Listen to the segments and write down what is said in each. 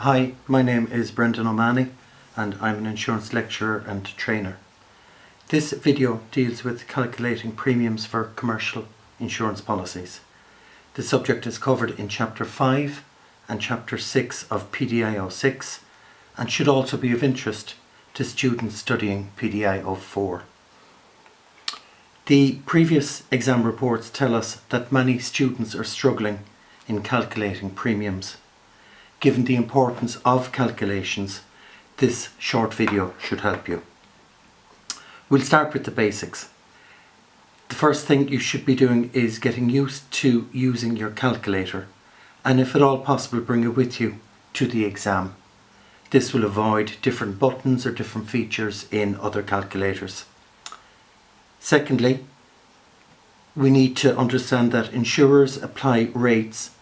Hi, my name is Brendan O'Mahony and I'm an insurance lecturer and trainer. This video deals with calculating premiums for commercial insurance policies. The subject is covered in Chapter 5 and Chapter 6 of PDI 06 and should also be of interest to students studying PDI 04. The previous exam reports tell us that many students are struggling in calculating premiums. Given the importance of calculations, this short video should help you. We'll start with the basics. The first thing you should be doing is getting used to using your calculator, and if at all possible bring it with you to the exam. This will avoid different buttons or different features in other calculators. Secondly, we need to understand that insurers apply rates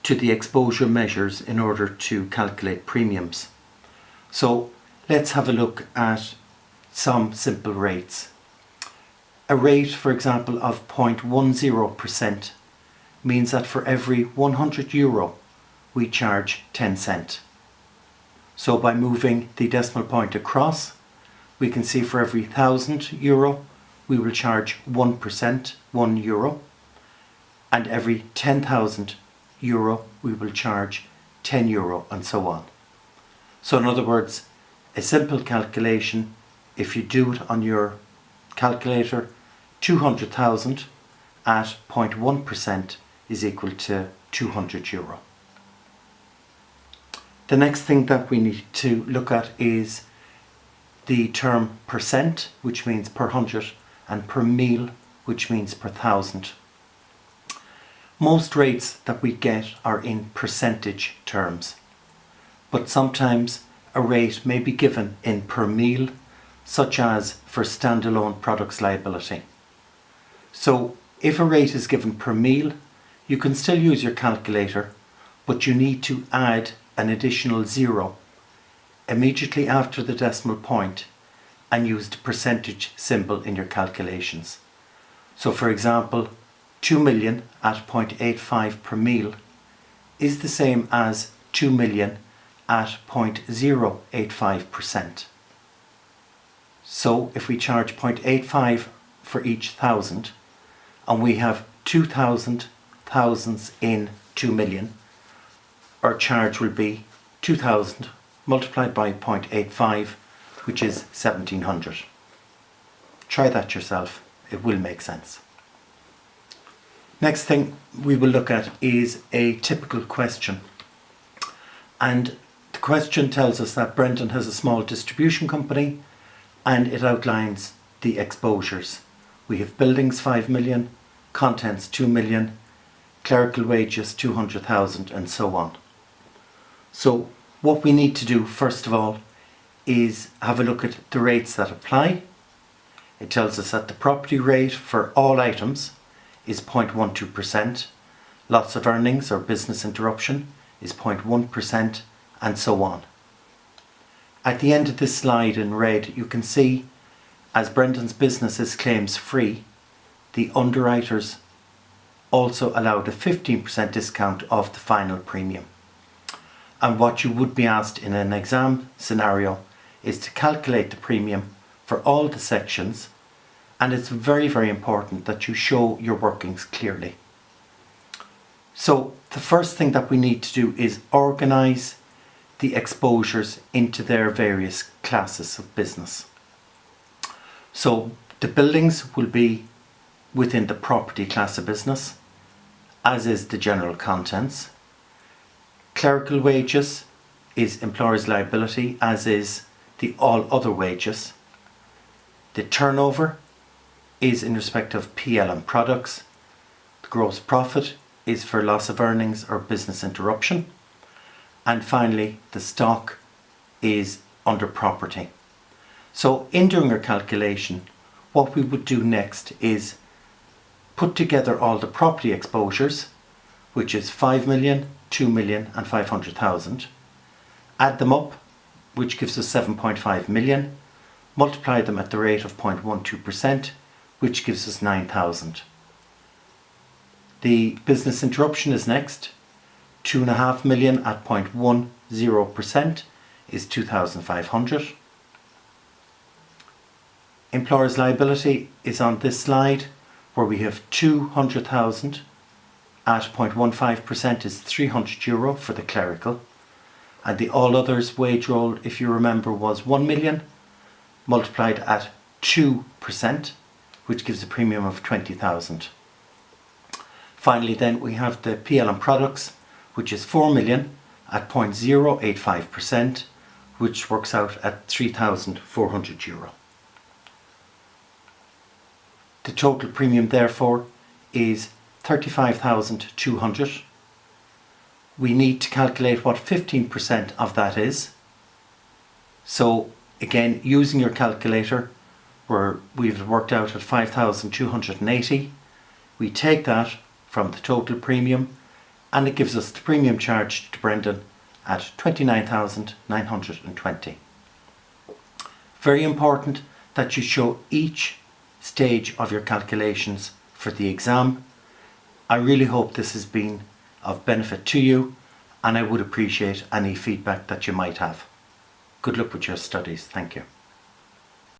to the exposure measures in order to calculate premiums. So let's have a look at some simple rates. A rate, for example, of 0.10% means that for every €100 we charge 10 cents. So by moving the decimal point across, we can see for every €1,000 we will charge 1%, €1, and every €10,000 we will charge €10 and so on. So in other words, a simple calculation, if you do it on your calculator, 200,000 at 0.1% is equal to €200. The next thing that we need to look at is the term percent, which means per hundred, and per mille, which means per thousand. Most rates that we get are in percentage terms, but sometimes a rate may be given in per mille, such as for standalone products liability. So if a rate is given per mille, you can still use your calculator, but you need to add an additional 0 immediately after the decimal point and use the percentage symbol in your calculations. So for example, 2 million at 0.85 per mille is the same as 2 million at 0.085%. So if we charge 0.85 for each thousand and we have 2,000 thousands in 2 million, our charge will be 2,000 multiplied by 0.85, which is 1,700. Try that yourself, it will make sense. Next thing we will look at is a typical question. And the question tells us that Brendan has a small distribution company and it outlines the exposures. We have buildings 5 million, contents 2 million, clerical wages 200,000 and so on. So what we need to do first of all is have a look at the rates that apply. It tells us that the property rate for all items is 0.12%, loss of earnings or business interruption is 0.1%, and so on. At the end of this slide in red, you can see as Brendan's business is claims free, the underwriters also allowed a 15% discount of the final premium. And what you would be asked in an exam scenario is to calculate the premium for all the sections, and it's very, very important that you show your workings clearly. So the first thing that we need to do is organise the exposures into their various classes of business. So the buildings will be within the property class of business, as is the general contents. Clerical wages is employer's liability, as is the all other wages. The turnover is in respect of PLM products. The gross profit is for loss of earnings or business interruption. And finally, the stock is under property. So in doing our calculation, what we would do next is put together all the property exposures, which is 5 million, 2 million and 500,000. Add them up, which gives us 7.5 million. Multiply them at the rate of 0.12%, which gives us 9,000. The business interruption is next. 2.5 million at 0.10% is 2,500. Employer's liability is on this slide, where we have 200,000 at 0.15% is €300 for the clerical, and the all others wage roll, if you remember, was 1 million multiplied at 2%, which gives a premium of 20,000. Finally then we have the PLM products, which is 4 million at 0.085%, which works out at €3,400. The total premium therefore is 35,200. We need to calculate what 15% of that is. So again, using your calculator, where we've worked out at 5,280, we take that from the total premium and it gives us the premium charged to Brendan at 29,920. Very important that you show each stage of your calculations for the exam. I really hope this has been of benefit to you, and I would appreciate any feedback that you might have. Good luck with your studies. Thank you.